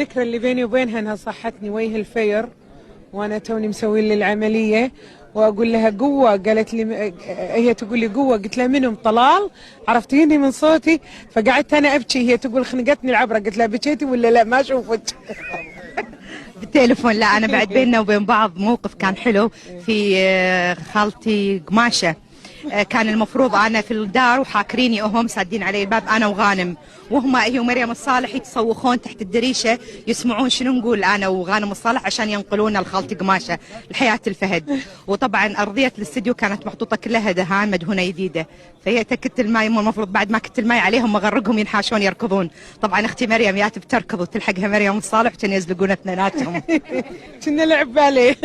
الذكرى اللي بيني وبينها انها صحتني وجه الفير وانا توني مسوي لي العمليه، واقول لها قوه، قالت لي هي تقول لي قوه، قلت لها منهم؟ طلال، عرفتيني من صوتي؟ فقعدت انا ابكي، هي تقول خنقتني العبره، قلت لها بكيتي ولا لا؟ ما اشوفك. بالتليفون. لا انا بعد بيننا وبين بعض موقف كان حلو في خالتي قماشه. كان المفروض انا في الدار وحاكريني هم سادين علي الباب انا وغانم، هي ومريم الصالح يتصوخون تحت الدريشه يسمعون شنو نقول انا وغانم الصالح عشان ينقلونا لخالتي قماشه لحياه الفهد. وطبعا ارضيه الاستديو كانت محطوطه كلها دهان مدهونه جديده، فهي تكت الماي، المفروض بعد ما كت الماي عليهم اغرقهم ينحاشون يركضون. طبعا اختي مريم جات بتركض وتلحقها مريم الصالح وكانوا يزلقون اثنيناتهم. كنا لعب باليه.